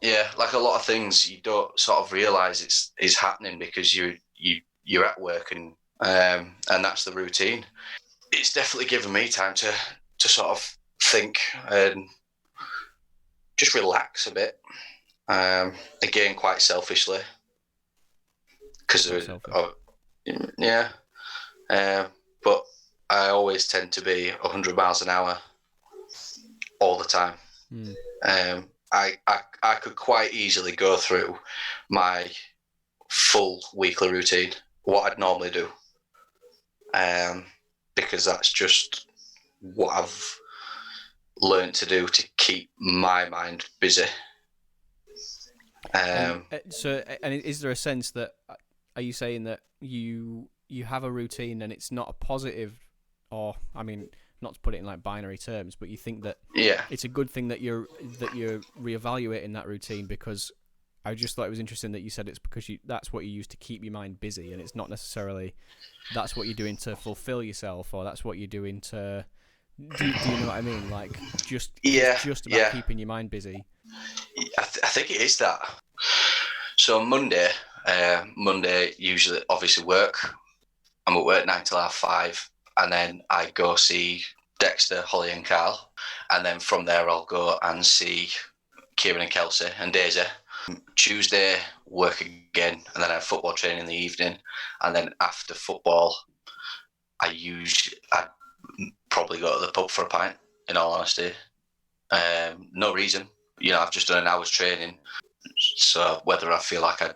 Yeah, like a lot of things you don't sort of realise it's happening because you're at work and that's the routine. It's definitely given me time to sort of think and just relax a bit. Again, quite selfishly because It's not selfish. yeah, uh, but I always tend to be 100 miles an hour all the time. Mm. I could quite easily go through my full weekly routine, what I'd normally do, um, because that's just what I've learned to do to keep my mind busy. And Um, and is there a sense that are you saying that you have a routine and it's not a positive, or I mean, not to put it in like binary terms, but you think that yeah, it's a good thing that you're reevaluating that routine? Because I just thought it was interesting that you said it's because that's what you use to keep your mind busy, and it's not necessarily that's what you're doing to fulfill yourself, or that's what you're doing to do you know what I mean? Like, just if it's yeah, just about yeah. keeping your mind busy. I think it is that. So Monday usually obviously work. I'm at work 9 till 5, and then I go see Dexter, Holly, and Carl, and then from there I'll go and see Kieran and Kelsey and Daisy. Tuesday work again, and then I have football training in the evening, and then after football I probably go to the pub for a pint. In all honesty, no reason. I've just done an hour's training, so whether I feel like I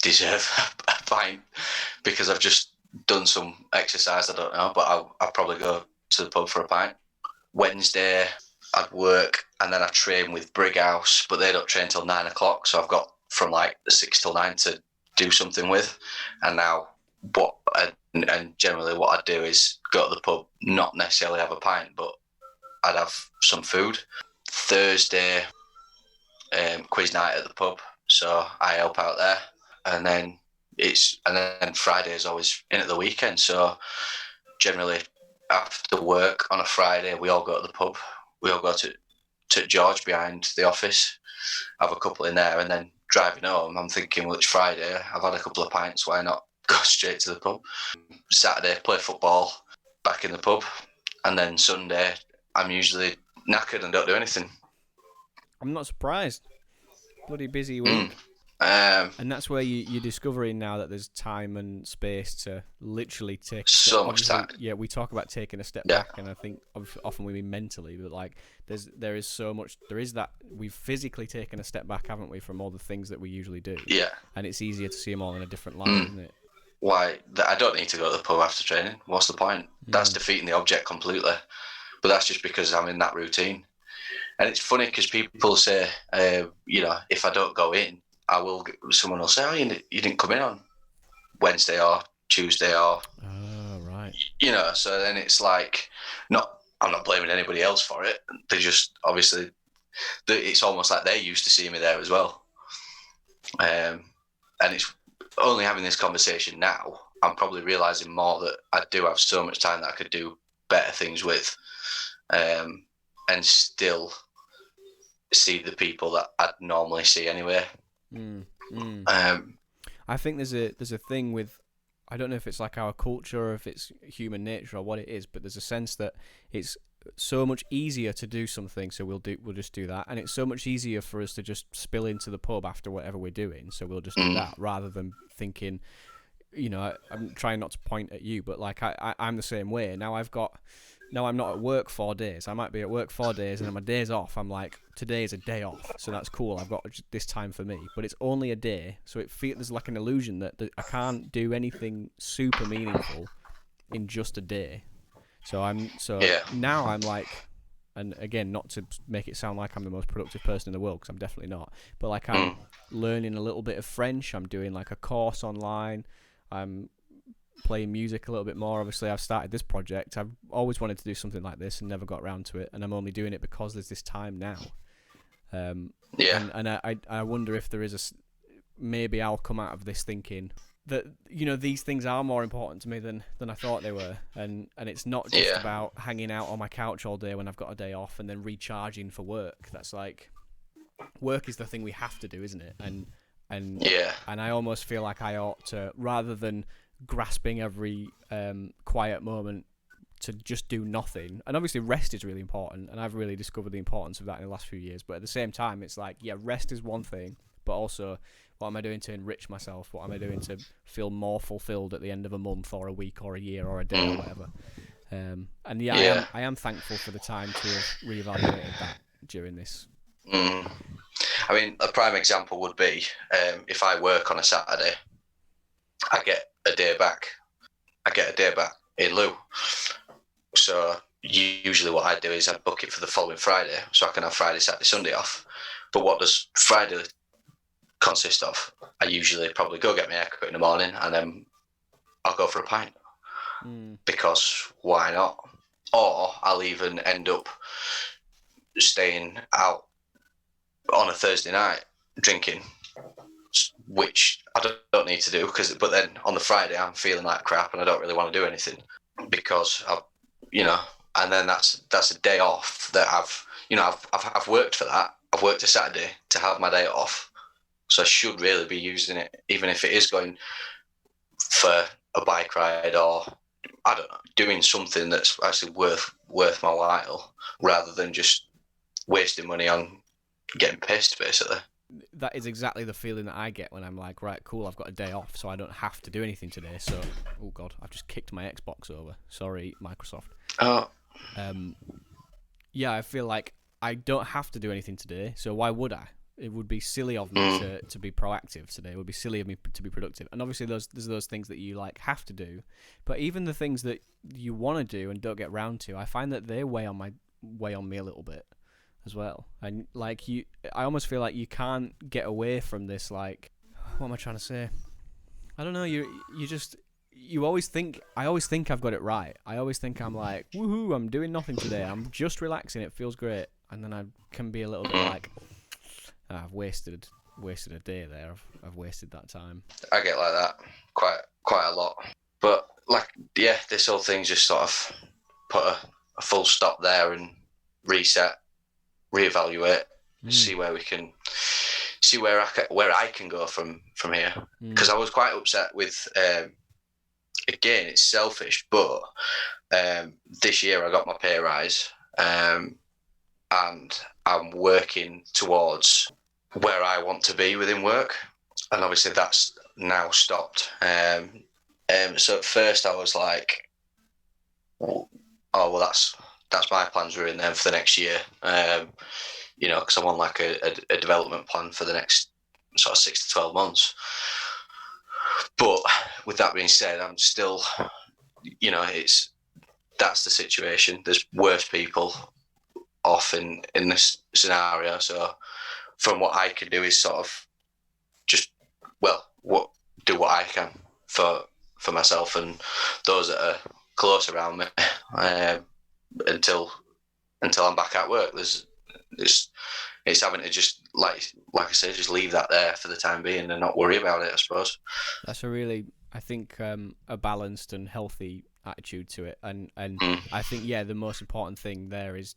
deserve a pint because I've just done some exercise, I don't know, but I'll probably go to the pub for a pint. Wednesday, I'd work and then I train with Brighouse, but they don't train till 9 o'clock, so I've got from like 6 till 9 to do something with. And now, what and generally what I'd do is go to the pub, not necessarily have a pint, but I'd have some food. Thursday, quiz night at the pub, so I help out there, and then Friday is always in at the weekend. So generally, after work on a Friday, we all go to the pub. We all go to George behind the office, have a couple in there, and then driving home, I'm thinking, well, it's Friday. I've had a couple of pints. Why not go straight to the pub? Saturday, play football, back in the pub, and then Sunday, I'm usually knackered and don't do anything. I'm not surprised. Bloody busy Mm. week. Um, And that's where you're discovering now that there's time and space to literally take a step. so much Obviously, time. yeah, we talk about taking a step Yeah, back, and I think often we mean mentally, but like there is so much. There is that we've physically taken a step back, haven't we, from all the things that we usually do, yeah. and it's easier to see them all in a different light, Mm. isn't it? Why? I don't need to go to the pub after training. What's the point? That's Mm. defeating the object completely. But that's just because I'm in that routine. And it's funny because people say, if I don't go in, someone will say, oh, you didn't come in on Wednesday or Tuesday or, Oh, right. so then it's like, I'm not blaming anybody else for it. They just, obviously, it's almost like they're used to seeing me there as well. And it's only having this conversation now, I'm probably realizing more that I do have so much time that I could do better things with, and still see the people that I'd normally see anyway. Mm. Mm. Um, I think there's a thing with I don't know if it's like our culture or if it's human nature or what it is, but there's a sense that it's so much easier to do something, so we'll just do that, and it's so much easier for us to just spill into the pub after whatever we're doing, so we'll just do mm, that rather than thinking, I'm trying not to point at you, but like I'm the same way. Now I'm not at work 4 days. I might be at work 4 days, and then my days off, I'm like, today is a day off, so that's cool. I've got this time for me, but it's only a day, so there's like an illusion that I can't do anything super meaningful in just a day. So yeah, now I'm like, and again, not to make it sound like I'm the most productive person in the world, because I'm definitely not. But like I'm mm, learning a little bit of French. I'm doing like a course online. I'm playing music a little bit more. Obviously, I've started this project. I've always wanted to do something like this and never got around to it. And I'm only doing it because there's this time now. Um, yeah, and I wonder if there is maybe I'll come out of this thinking that these things are more important to me than I thought they were, and it's not just yeah, about hanging out on my couch all day when I've got a day off and then recharging for work. That's like work is the thing we have to do, isn't it? And Yeah. and I almost feel like I ought to, rather than grasping every quiet moment to just do nothing. And obviously rest is really important, and I've really discovered the importance of that in the last few years. But at the same time, it's like, yeah, rest is one thing, but also, what am I doing to enrich myself? What am I doing to feel more fulfilled at the end of a month or a week or a year or a day or whatever? And yeah, Yeah. I am thankful for the time to have reevaluated that during this. I mean, a prime example would be if I work on a Saturday, I get a day back. I get a day back in lieu. So usually what I do is I book it for the following Friday, so I can have Friday, Saturday, Sunday off. But what does Friday consist of? I usually probably go get my haircut in the morning, and then I'll go for a pint. Because why not? Or I'll even end up staying out on a Thursday night drinking, which I don't need to do, but then on the Friday I'm feeling like crap and I don't really want to do anything because and then that's a day off that I've worked for that. I've worked a Saturday to have my day off, so I should really be using it, even if it is going for a bike ride or I don't know, doing something that's actually worth my while, rather than just wasting money on getting pissed, basically. That is exactly the feeling that I get when I'm like, right, cool, I've got a day off, so I don't have to do anything today. So, oh god, I've just kicked my Xbox over. Sorry, Microsoft. Oh. Yeah, I feel like I don't have to do anything today, so why would I? It would be silly of me to be proactive today. It would be silly of me to be productive. And obviously, there's those things that you like have to do, but even the things that you want to do and don't get round to, I find that they weigh on me a little bit as well. And like I almost feel like you can't get away from this. Like, what am I trying to say? I don't know. You always think I've got it right. I always think I'm like, woohoo, I'm doing nothing today. I'm just relaxing. It feels great. And then I can be a little bit like, I've wasted a day there. I've wasted that time. I get like that quite a lot. But like, yeah, this whole thing just sort of put a full stop there and reset, reevaluate, see where we can, see where I can go from here. Because I was quite upset with. Again, it's selfish, but this year I got my pay rise, and I'm working towards where I want to be within work, and obviously that's now stopped. So at first I was like, oh well, that's my plans are in there for the next year, because I'm on like a development plan for the next sort of 6 to 12 months. But with that being said, I'm still, that's the situation. There's worse people off in this scenario. So from what I can do is sort of just, do what I can for myself and those that are close around me until I'm back at work. It's having to just like I say, just leave that there for the time being and not worry about it, I suppose. That's a really, I think, a balanced and healthy attitude to it, and I think the most important thing there is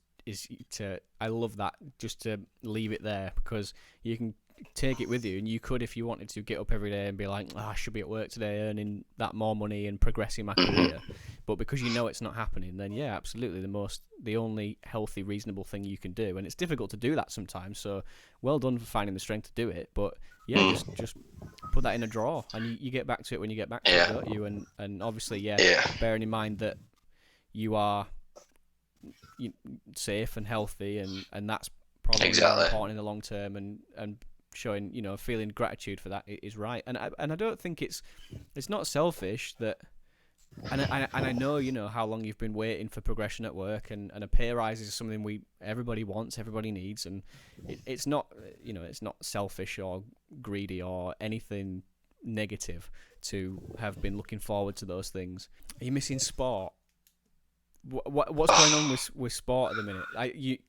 to, I love that, just to leave it there, because you can take it with you, and you could, if you wanted to, get up every day and be like, I should be at work today earning that more money and progressing my career, but because you know it's not happening, then absolutely the only healthy, reasonable thing you can do, and it's difficult to do that sometimes, so well done for finding the strength to do it, but just put that in a drawer, and you get back to it when you get back to it, don't you? And obviously bearing in mind that you are safe and healthy, and that's probably more important in the long term, and showing, feeling gratitude for that is right. And I don't think it's not selfish that, and I know how long you've been waiting for progression at work, and a pay rise is something everybody wants, everybody needs, and it's not it's not selfish or greedy or anything negative to have been looking forward to those things. Are you missing sport? What's going on with sport at the minute?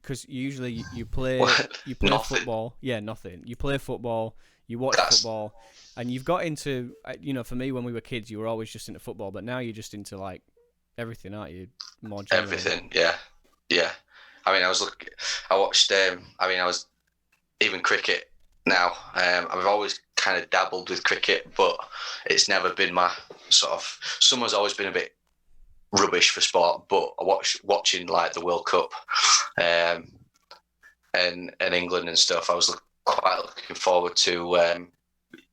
Because usually you play football. Yeah, nothing. You play football, you watch football, and you've got into, for me, when we were kids, you were always just into football, but now you're just into like everything, aren't you? More generally. Everything, yeah. I mean, I watched. I was even cricket now. I've always kind of dabbled with cricket, but it's never been my sort of. Summer's always been a bit rubbish for sport, but watching like the World Cup and England and stuff, I was quite looking forward to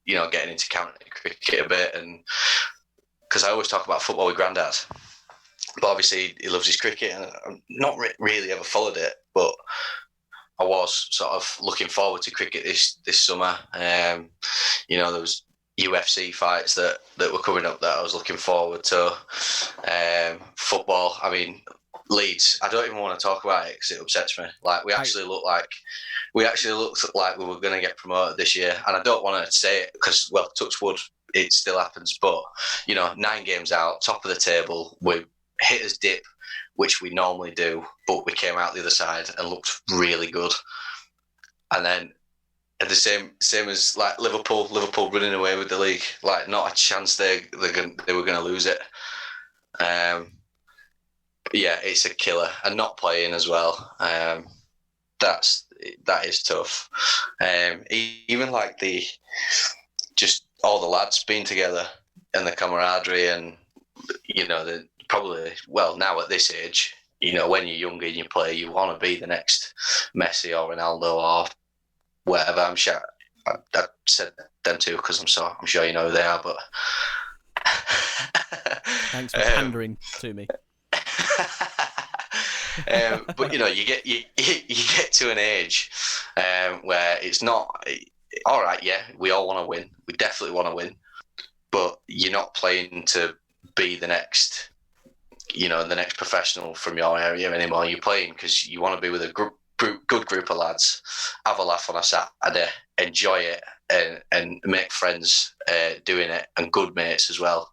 getting into county cricket a bit, and because I always talk about football with Grandad, but obviously he loves his cricket, and I've not really ever followed it, but I was sort of looking forward to cricket this summer. There was UFC fights that were coming up that I was looking forward to. Football, I mean, Leeds, I don't even want to talk about it because it upsets me. Like, we actually looked like we were going to get promoted this year, and I don't want to say it because, well, touch wood, it still happens, but 9 games out, top of the table, we hit us dip, which we normally do, but we came out the other side and looked really good. And then at the same as like Liverpool running away with the league, like not a chance they were going to lose it. Yeah, it's a killer, and not playing as well. That is tough. Even like just all the lads being together and the camaraderie, and probably, well, now at this age, when you're younger and you play, you want to be the next Messi or Ronaldo or whatever. I'm sure I said them too because I'm sure you know who they are, but thanks for pandering to me. But you get to an age where it's not all right. Yeah, we all want to win. We definitely want to win, but you're not playing to be the next professional from your area anymore. You're playing because you want to be with a good group of lads, have a laugh on a Saturday, enjoy it, and make friends doing it, and good mates as well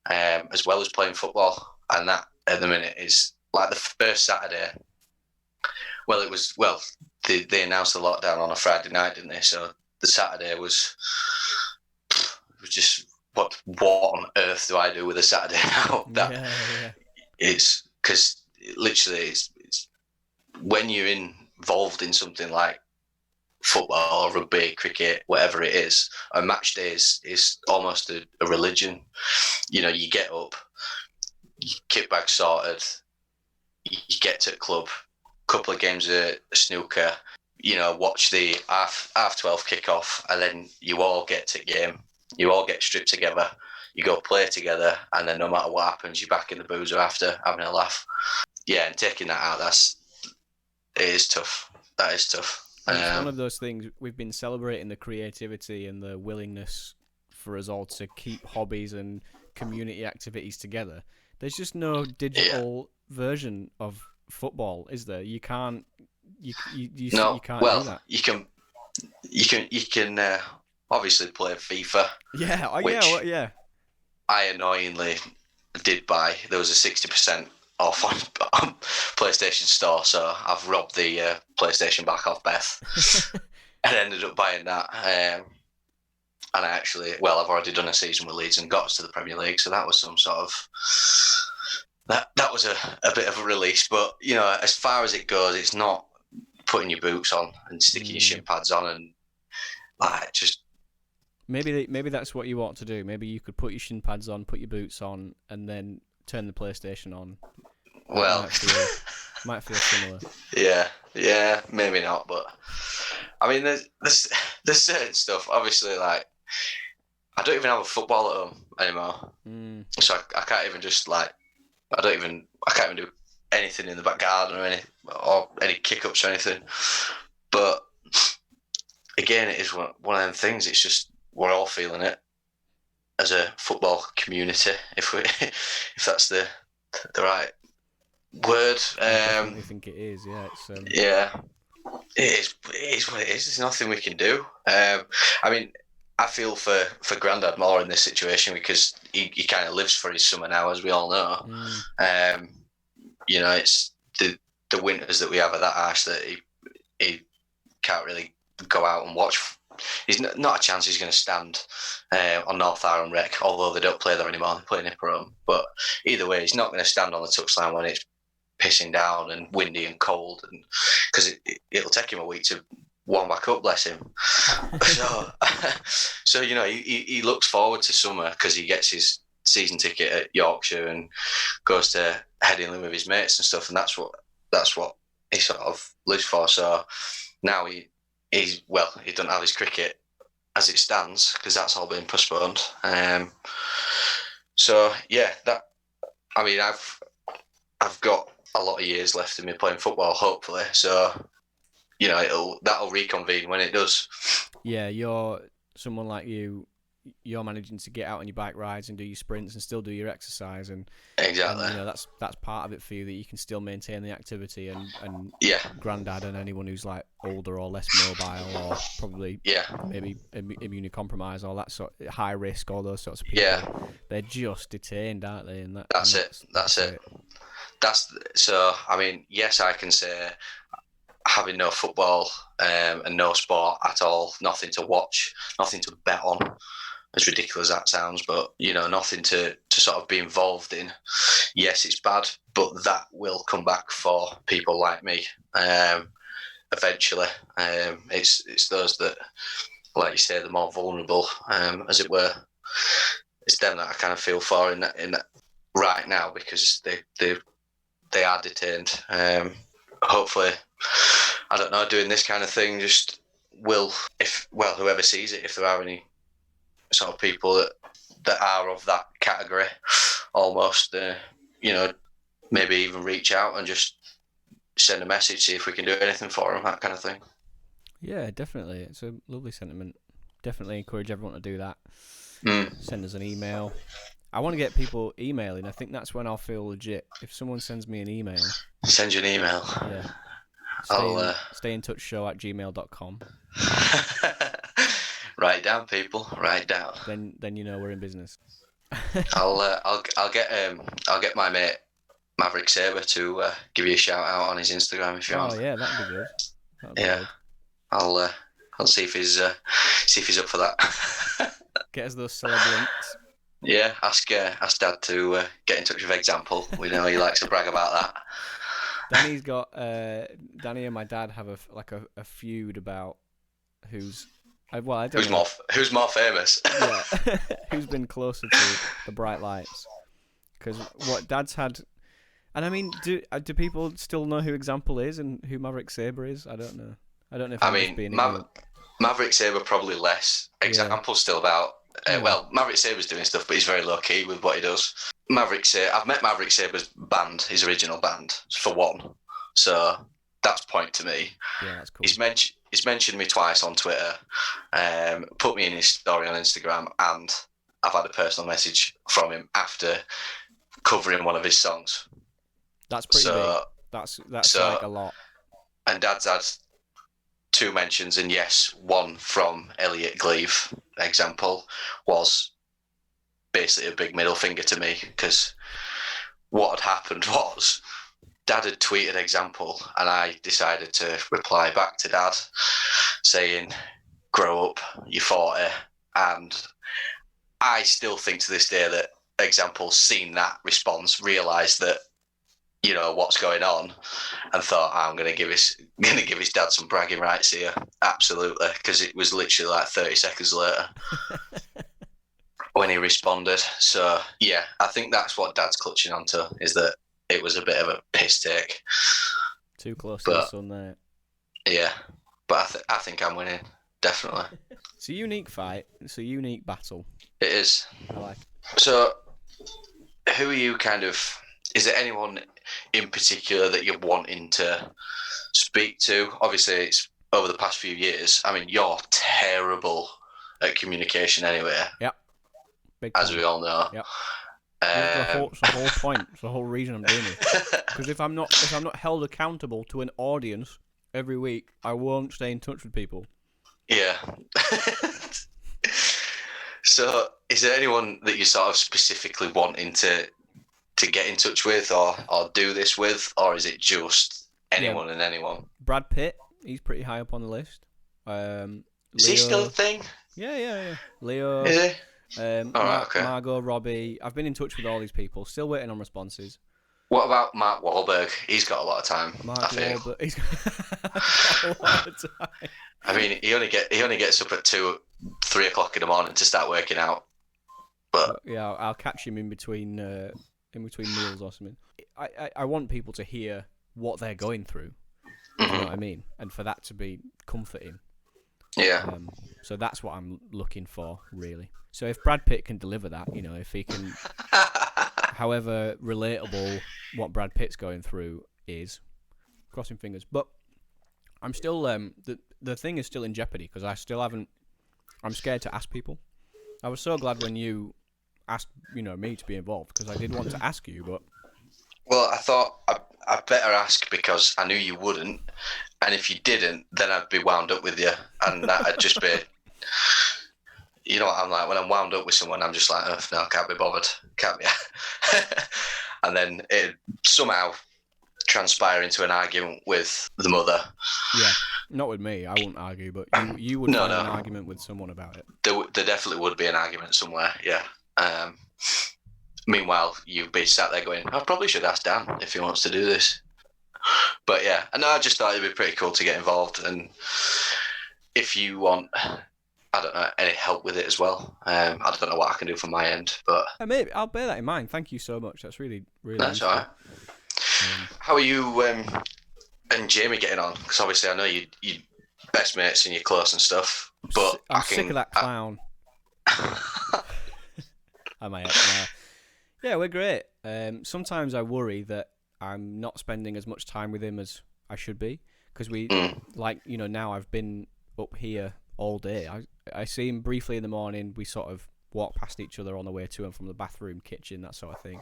as playing football. And that at the minute is like the first Saturday. Well, they announced the lockdown on a Friday night, didn't they? So the Saturday was just what on earth do I do with a Saturday now? Yeah. It's because literally it's when you're involved in something like football or rugby, cricket, whatever it is, a match day is almost a religion. You get up, kit bag sorted, you get to the club, couple of games of snooker, watch the half 12 kick off, and then you all get to game, you all get stripped together, you go play together, and then no matter what happens, you're back in the boozer after having a laugh. Yeah, and taking that out, it is tough. That is tough. It's one of those things. We've been celebrating the creativity and the willingness for us all to keep hobbies and community activities together. There's just no digital version of football, is there? You can't. You can't do that. You can obviously play FIFA. Yeah. I annoyingly did buy. There was a 60% off on PlayStation Store, so I've robbed the PlayStation back off Beth and ended up buying that. And I actually, I've already done a season with Leeds and got us to the Premier League, so that was some sort of that was a bit of a release. But as far as it goes, it's not putting your boots on and sticking your shin pads on and just. Maybe that's what you want to do. Maybe you could put your shin pads on, put your boots on, and then turn the PlayStation on. Well, might feel similar. Yeah, maybe not. But I mean, there's certain stuff. Obviously, like I don't even have a football at home anymore, so I can't even just I can't even do anything in the back garden or any kick ups or anything. But again, it is one of them things. It's just we're all feeling it as a football community, if that's the right word. I definitely think it is. Yeah, it's yeah, it is what it is. There's nothing we can do. I mean, I feel for Grandad more in this situation because he kind of lives for his summer now, as we all know. It's the winters that we have are that harsh that he can't really go out and watch. He's not a chance he's going to stand on North Iron Rec, although they don't play there anymore. They play in Ipperham. But either way, he's not going to stand on the touchline when it's pissing down and windy and cold, and because it'll take him a week to warm back up, bless him. So, so you know, he looks forward to summer because he gets his season ticket at Yorkshire and goes to Headingley with his mates and stuff, and that's what he sort of lives for. So now he doesn't have his cricket as it stands because that's all been postponed. So yeah, I've got a lot of years left in me playing football, hopefully. So you know, that'll reconvene when it does. Yeah, you're someone like you're managing to get out on your bike rides and do your sprints and still do your exercise, and Exactly. you know that's part of it for you, that you can still maintain the activity, and Yeah. Grandad and anyone who's like older or less mobile or probably maybe immunocompromised, all that sort, high risk, all those sorts of people, they're just detained, aren't they? And that's it. So I mean, yes, I can say having no football and no sport at all, nothing to watch, nothing to bet on, as ridiculous as that sounds, but you know, nothing to sort of be involved in. Yes, it's bad, but that will come back for people like me eventually. It's those that, like you say, the more vulnerable, as it were. It's them that I kind of feel for in that right now, because they are detained. Hopefully, I don't know, doing this kind of thing just will, whoever sees it, if there are any sort of people that are of that category, almost, you know, maybe even reach out and just send a message, see if we can do anything for them, that kind of thing. Yeah, definitely. It's a lovely sentiment. Definitely encourage everyone to do that. Send us an email. I want to get people emailing. I think that's when I'll feel legit. If someone sends me an email. Send you an email. Yeah. Stay in touch show@gmail.com. Write down, people. Write down. Then you know we're in business. I'll get my mate Maverick Saber to give you a shout out on his Instagram if you want. Oh yeah, that'd be good. Good. I'll see if he's up for that. Get us those celeb links. Yeah, ask Dad to get in touch with Example. We know he likes to brag about that. Danny's got Danny and my dad have a feud about who's more famous. Yeah, who's been closer to the bright lights? Because what Dad's had, and I mean, do people still know who Example is and who Maverick Saber is? I don't know. I don't know if I'm just being ignorant. Maverick Saber probably less. Example's still about. Well, Maverick Saber's doing stuff, but he's very low key with what he does. I've met Maverick Saber's band, his original band, for one. So that's point to me. Yeah, that's cool. He's mentioned me twice on Twitter, put me in his story on Instagram, and I've had a personal message from him after covering one of his songs. That's pretty big. That's like a lot. And Dad's had 2 mentions, and yes, one from Elliot Gleave, Example, was basically a big middle finger to me, because what had happened was Dad had tweeted Example, and I decided to reply back to Dad saying, grow up, you're 40. And I still think to this day that Example's seen that response, realised that, you know, what's going on, and thought, I'm going to give his dad some bragging rights here. Absolutely, because it was literally like 30 seconds later when he responded. So, yeah, I think that's what Dad's clutching onto, is that it was a bit of a piss take. Too close to the sun there. Yeah, but I think I'm winning, definitely. It's a unique fight. It's a unique battle. It is. I like it. So, who are you is there anyone in particular that you're wanting to speak to? Obviously, it's over the past few years. I mean, you're terrible at communication anyway. Yep. As we all know. Yep. It's the whole point. It's the whole reason I'm doing this. Because if I'm not held accountable to an audience every week, I won't stay in touch with people. Yeah. So, is there anyone that you're sort of specifically wanting to get in touch with or do this with, or is it just anyone and anyone? Brad Pitt, he's pretty high up on the list. Is he still a thing? Yeah. Leo. Is he? Okay. Margot Robbie. I've been in touch with all these people. Still waiting on responses. What about Mark Wahlberg? He's got a lot of time, I Mark feel. Wahlberg, he's got a lot of time. I mean, he only gets up at 3 o'clock in the morning to start working out. But Yeah, I'll catch him in between meals or something. I want people to hear what they're going through. Do you know what I mean? And for that to be comforting. yeah, So that's what I'm looking for, really. So if Brad Pitt can deliver that, if he can, however relatable what Brad Pitt's going through is, crossing fingers. But I'm still the thing is still in jeopardy because I still haven't. I'm scared to ask people. I was so glad when you asked me to be involved because I did want to ask you, but well, I thought I'd better ask because I knew you wouldn't, and if you didn't, then I'd be wound up with you, and that'd just be, you know what I'm like when I'm wound up with someone, I'm just like, oh, no, I can't be bothered, can't be, and then it somehow transpire into an argument with the mother. yeah, not with me. I wouldn't argue, but you would No, find no. an argument with someone about it. There definitely would be an argument somewhere, yeah. Meanwhile, you'd be sat there going, I probably should ask Dan if he wants to do this. But yeah, and I just thought it'd be pretty cool to get involved. And if you want, I don't know, any help with it as well, I don't know what I can do from my end, but Maybe I'll bear that in mind. Thank you so much. That's really, really that's useful. all right. How are you and Jamie getting on? Because obviously I know you best mates and you're close and stuff. But I'm sick of that clown. Am I? Yeah, we're great. Sometimes I worry that I'm not spending as much time with him as I should be because now I've been up here all day. I see him briefly in the morning. We sort of walk past each other on the way to and from the bathroom, kitchen, that sort of thing.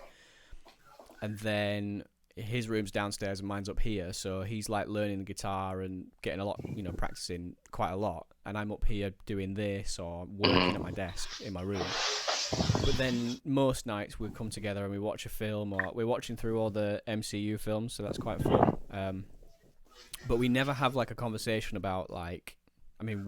And then his room's downstairs and mine's up here, so he's like learning the guitar and getting a lot, practicing quite a lot. And I'm up here doing this or working at my desk in my room. But then most nights we come together and we watch a film, or we're watching through all the MCU films, so that's quite fun. But we never have like a conversation about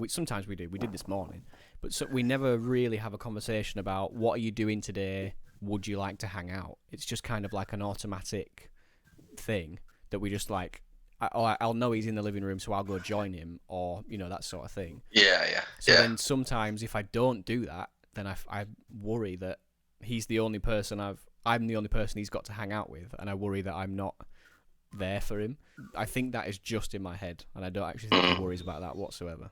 sometimes we do. We did this morning, but so we never really have a conversation about what are you doing today. Would you like to hang out? It's just kind of like an automatic thing that we just like. I'll know he's in the living room, so I'll go join him, or that sort of thing. Yeah. So then sometimes if I don't do that, then I worry that he's the only person I'm the only person he's got to hang out with, and I worry that I'm not there for him. I think that is just in my head, and I don't actually think he worries about that whatsoever.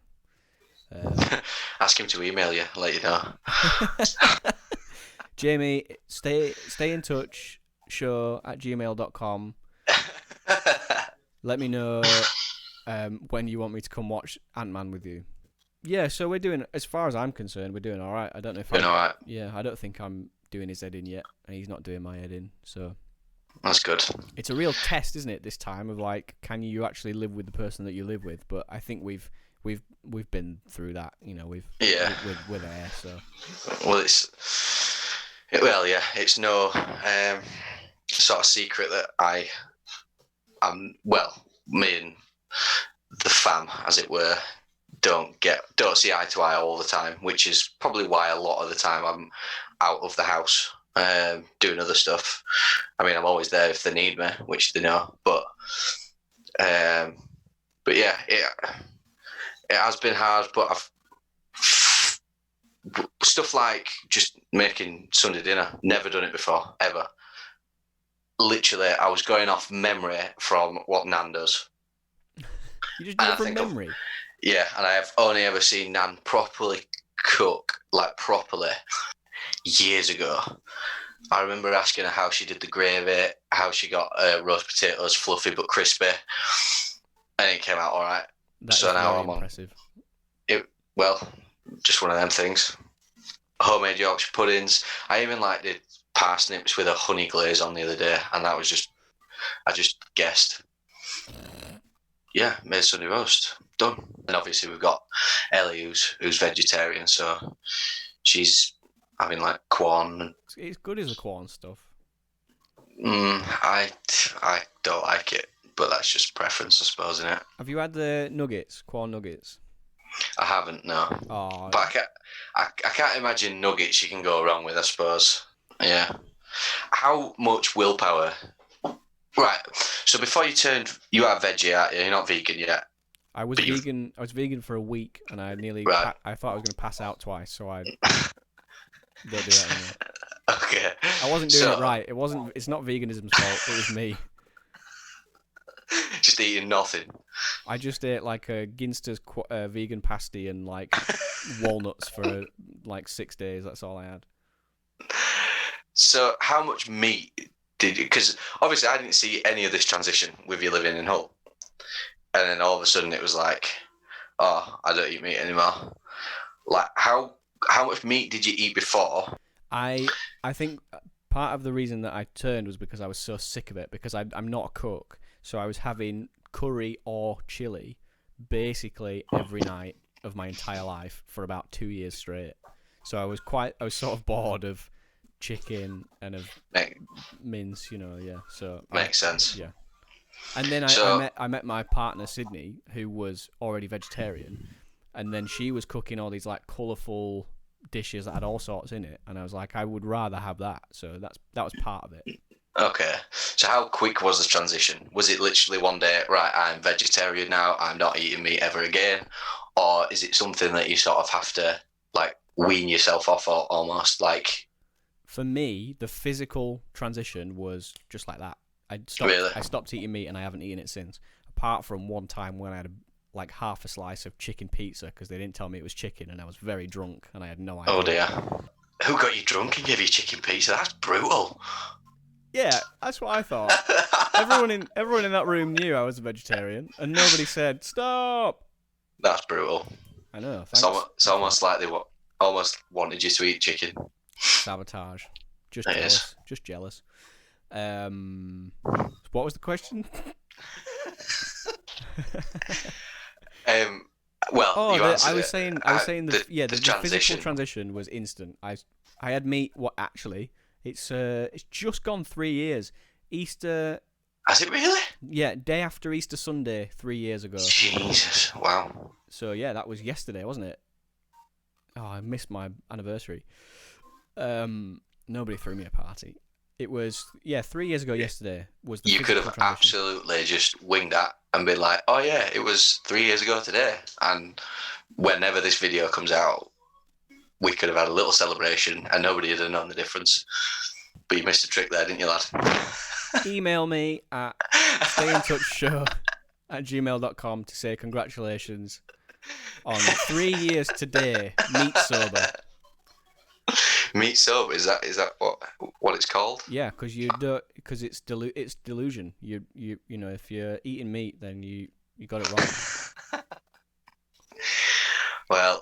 Ask him to email you, let you know. Jamie, stay in touch. show@gmail.com. Let me know when you want me to come watch Ant-Man with you. Yeah, so we're doing, as far as I'm concerned, we're doing all right. I don't know if all right. Yeah, I don't think I'm doing his head in yet, and he's not doing my head in. So that's good. It's a real test, isn't it? This time of like, can you actually live with the person that you live with? But I think we've been through that. We're there. So well, it's no sort of secret that me and the fam, as it were, don't see eye to eye all the time, which is probably why a lot of the time I'm out of the house doing other stuff. I mean, I'm always there if they need me, which they know, but yeah, it has been hard, but I've stuff like just making Sunday dinner, never done it before, ever. Literally, I was going off memory from what Nan does. You just do it from memory? Yeah, and I have only ever seen Nan properly cook, like properly, years ago. I remember asking her how she did the gravy, how she got roast potatoes fluffy but crispy, and it came out all right. That so is now very impressive. Just one of them things. Homemade Yorkshire puddings. I even did parsnips with a honey glaze on the other day, and that was I just guessed. Yeah, made Sunday roast. Done. And obviously we've got Ellie who's vegetarian, so she's having corn. It's good as the corn stuff. I don't like it, but that's just preference, I suppose, isn't it? Have you had the corn nuggets? I haven't, no. Oh. But I can't imagine nuggets you can go wrong with, I suppose. Yeah. How much willpower Right. So before you are veggie, aren't you? You're not vegan yet. I was But you've vegan. I was vegan for a week, and I nearly. right. I thought I was going to pass out twice, so I don't do that anymore. Okay. I wasn't doing it So right. It wasn't. It's not veganism's fault. It was me. just eating nothing. I just ate like a Ginster's vegan pasty and like walnuts for like 6 days. That's all I had. So how much meat did you? Because obviously I didn't see any of this transition with you living in Hull, and then all of a sudden it was like, oh, I don't eat meat anymore. Like how much meat did you eat before? I think part of the reason that I turned was because I was so sick of it. Because I'm not a cook, so I was having curry or chili basically every night of my entire life for about 2 years straight. So I was sort of bored of chicken and of Make, mince, yeah. So makes sense. yeah. And then So I met my partner Sydney, who was already vegetarian, and then she was cooking all these like colourful dishes that had all sorts in it, and I was like, I would rather have that. So that was part of it. okay. So how quick was the transition? Was it literally one day, right, I'm vegetarian now, I'm not eating meat ever again? Or is it something that you sort of have to like wean yourself off or almost like For me, the physical transition was just like that. really? I stopped eating meat, and I haven't eaten it since. Apart from one time when I had like half a slice of chicken pizza because they didn't tell me it was chicken, and I was very drunk and I had no idea. Oh dear. Who got you drunk and gave you chicken pizza? That's brutal. Yeah, that's what I thought. Everyone in that room knew I was a vegetarian, and nobody said stop. That's brutal. I know. Thanks. It's almost like they almost wanted you to eat chicken. Sabotage. Just It jealous. is. Just jealous. What was the question? Well, you answered I was it. saying the physical transition. transition was instant. I had meat. What actually? It's just gone 3 years. Easter. Has it really? Yeah, day after Easter Sunday, 3 years ago. Jesus, wow. So yeah, that was yesterday, wasn't it? Oh, I missed my anniversary. Nobody threw me a party. It was 3 years ago yesterday was the You could have physical transition. absolutely just winged that and been like, oh yeah, it was 3 years ago today. And whenever this video comes out, we could have had a little celebration and nobody would have known the difference. But you missed a trick there, didn't you, lad? Email me at stayintouchshow@gmail.com to say congratulations on 3 years today, meat sober. Meat sober, is that what it's called? Yeah, because it's delusion. You know, if you're eating meat, then you got it wrong. Well,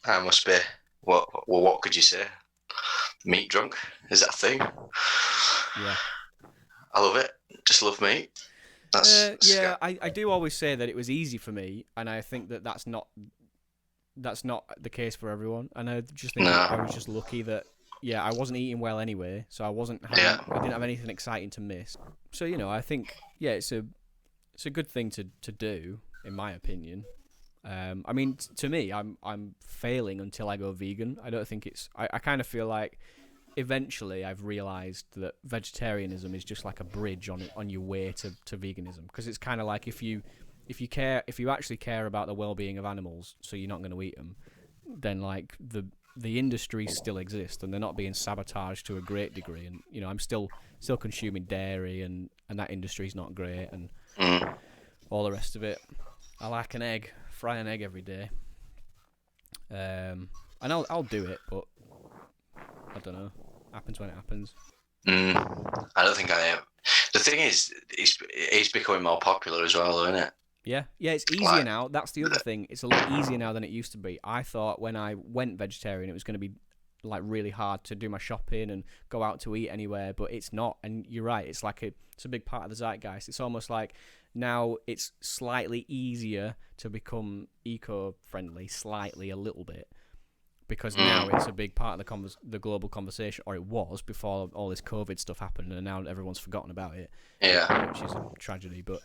I must be. What could you say? Meat drunk? Is that a thing? Yeah. I love it. Just love meat. I do always say that it was easy for me, and I think that's not the case for everyone. And I just think I was just lucky that I wasn't eating well anyway, so I didn't have anything exciting to miss. So I think it's a good thing to do, in my opinion. I mean, to me, I'm failing until I go vegan. I don't think it's. I kind of feel like eventually I've realised that vegetarianism is just like a bridge on your way to veganism, because it's kind of like if you actually care about the well-being of animals, so you're not going to eat them, then like the industries still exist and they're not being sabotaged to a great degree. And I'm still consuming dairy, and that industry's not great, and all the rest of it. I like an egg, fry an egg every day, and I'll do it, but I don't know. Happens when it happens. I don't think I am. The thing is, it's becoming more popular as well, isn't it? Yeah, it's easier now. That's the other thing. It's a lot easier now than it used to be. I thought when I went vegetarian, it was going to be like really hard to do my shopping and go out to eat anywhere, but it's not. And you're right. It's like it's a big part of the zeitgeist. It's almost like now it's slightly easier to become eco-friendly, slightly a little bit. Because now it's a big part of the global conversation, or it was before all this COVID stuff happened, and now everyone's forgotten about it. Yeah. Which is a tragedy. But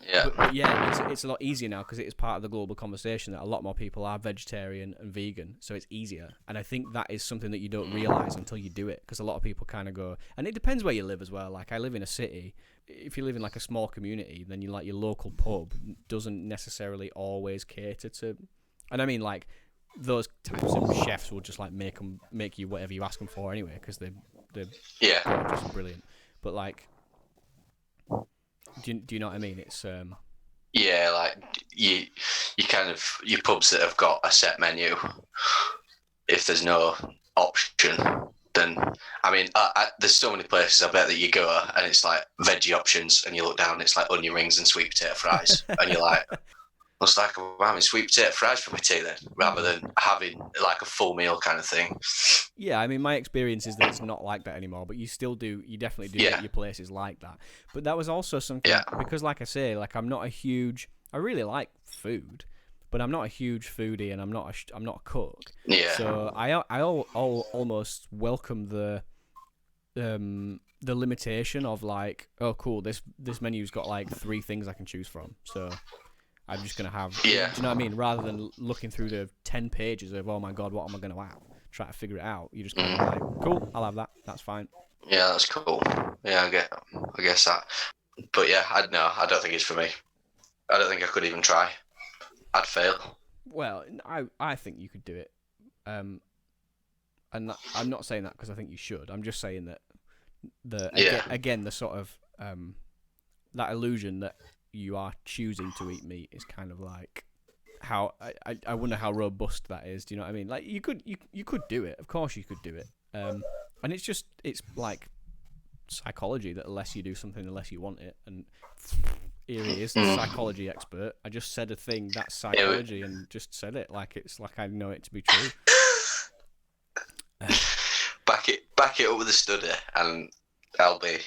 Yeah. But yeah, it's a lot easier now because it is part of the global conversation that a lot more people are vegetarian and vegan, so it's easier. And I think that is something that you don't realize until you do it, because a lot of people kind of go, and it depends where you live as well. Like I live in a city. If you live in like a small community, then you like your local pub doesn't necessarily always cater to, and I mean like those types of chefs will just like make you whatever you ask them for anyway, because they're Yeah. gorgeous and brilliant. But like, do you know what I mean? It's Yeah, like you kind of your pubs that have got a set menu. If there's no option, then I mean, there's so many places I bet that you go and it's like veggie options, and you look down, and it's like onion rings and sweet potato fries, and you're like, it's like I'm having sweet potato fries for my tea then, rather than having like a full meal kind of thing. yeah. I mean, my experience is that it's not like that anymore. But you definitely do get your places like that. But that was also something because, like I say, like I really like food, but I'm not a huge foodie, and I'm not a cook. Yeah. So I almost welcome the limitation of like, oh cool, this menu's got like 3 things I can choose from. So I'm just gonna have. Yeah. Do you know what I mean? Rather than looking through the 10 pages of, oh my god, what am I gonna have? Try to figure it out. You just kind of like, cool, I'll have that. That's fine. Yeah, that's cool. Yeah, I guess that. But yeah, I don't think it's for me. I don't think I could even try. I'd fail. Well, I think you could do it. And I'm not saying that because I think you should. I'm just saying that again the sort of that illusion that you are choosing to eat meat is kind of like how I wonder how robust that is. Do you know what I mean? Like you could do it. Of course you could do it. And it's like psychology that unless you do something, unless you want it. And here he is, the psychology expert. I just said a thing that's psychology and just said it like it's like I know it to be true. Back it up with a study, and I'll be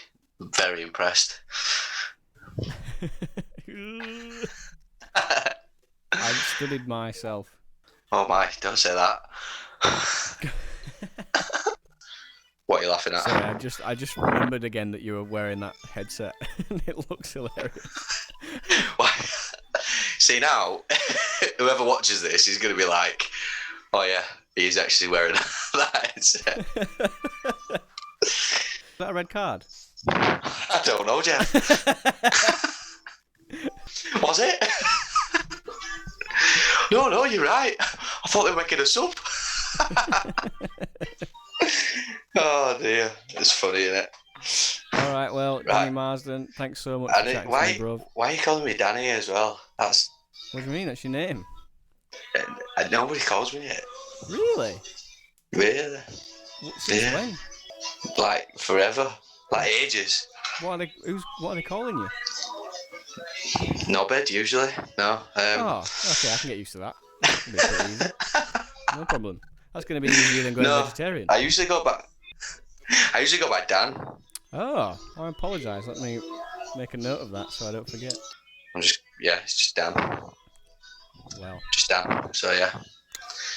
very impressed. I've studied myself. Oh my! Don't say that. What are you laughing at? Sorry, I just remembered again that you were wearing that headset, and it looks hilarious. Why? See now, whoever watches this is going to be like, "Oh yeah, he's actually wearing that headset." Is that a red card? I don't know, Jeff. Was it? No, you're right. I thought they were making us up. Oh dear, it's funny, isn't it? All right, well, right. Danny Marsden, thanks so much for chatting to me, bro. Why are you calling me Danny as well? What do you mean? That's your name. Nobody calls me it. Really? Really? Since when? Like forever, like ages. What are they calling you? Knobhead usually. No. Okay, I can get used to that. That'll be pretty easy. No problem. That's going to be easier than going vegetarian. I usually go by Dan. Oh, I apologise. Let me make a note of that so I don't forget. It's just Dan. Well. Just Dan. So yeah.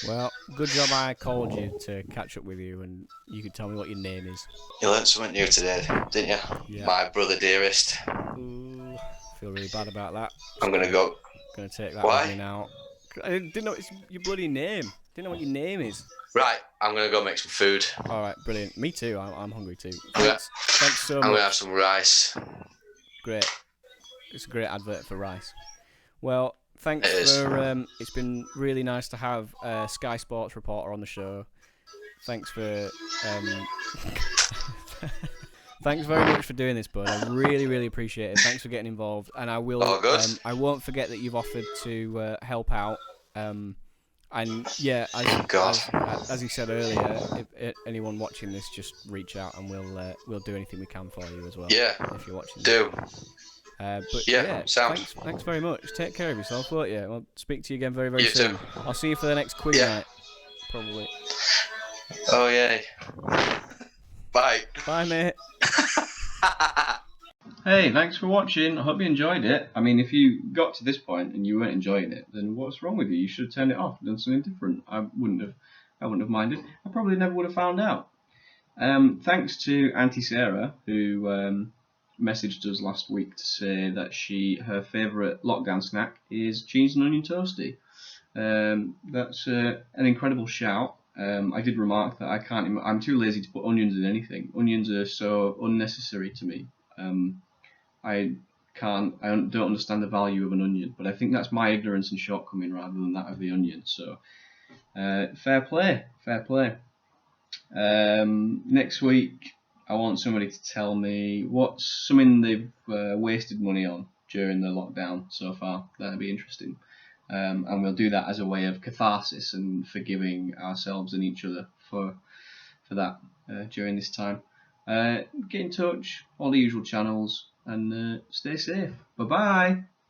Well, good job I called you to catch up with you, and you could tell me what your name is. You learnt something new today, didn't you? Yeah. My brother dearest. Ooh, I feel really bad about that. I'm gonna go. Gonna take that with me now. I didn't know it's your bloody name. Didn't know what your name is. Right, I'm gonna go make some food. All right, brilliant. Me too. I'm hungry too. Thanks so much. I'm gonna have some rice. Great. It's a great advert for rice. Well, thanks for. It's been really nice to have a Sky Sports reporter on the show. Thanks for. Thanks very much for doing this, bud. I really, really appreciate it. Thanks for getting involved, and I will. I won't forget that you've offered to help out. And yeah, as you said earlier, if anyone watching this, just reach out and we'll do anything we can for you as well. Yeah. If you're watching. But yeah, thanks very much. Take care of yourself, won't you? I'll speak to you again very, very soon. Too. I'll see you for the next quiz night, probably. Oh yeah. Bye. Bye, mate. Hey, thanks for watching. I hope you enjoyed it. I mean, if you got to this point and you weren't enjoying it, then what's wrong with you? You should have turned it off and done something different. I wouldn't have minded. I probably never would have found out. Thanks to Auntie Sarah, who messaged us last week to say that her favourite lockdown snack is cheese and onion toasty. That's an incredible shout. I did remark that I'm too lazy to put onions in anything. Onions are so unnecessary to me. I don't understand the value of an onion, but I think that's my ignorance and shortcoming rather than that of the onion. So, fair play. Next week, I want somebody to tell me what's something they've wasted money on during the lockdown so far. That'd be interesting. And we'll do that as a way of catharsis and forgiving ourselves and each other for that during this time. Get in touch, all the usual channels, and stay safe. Bye-bye.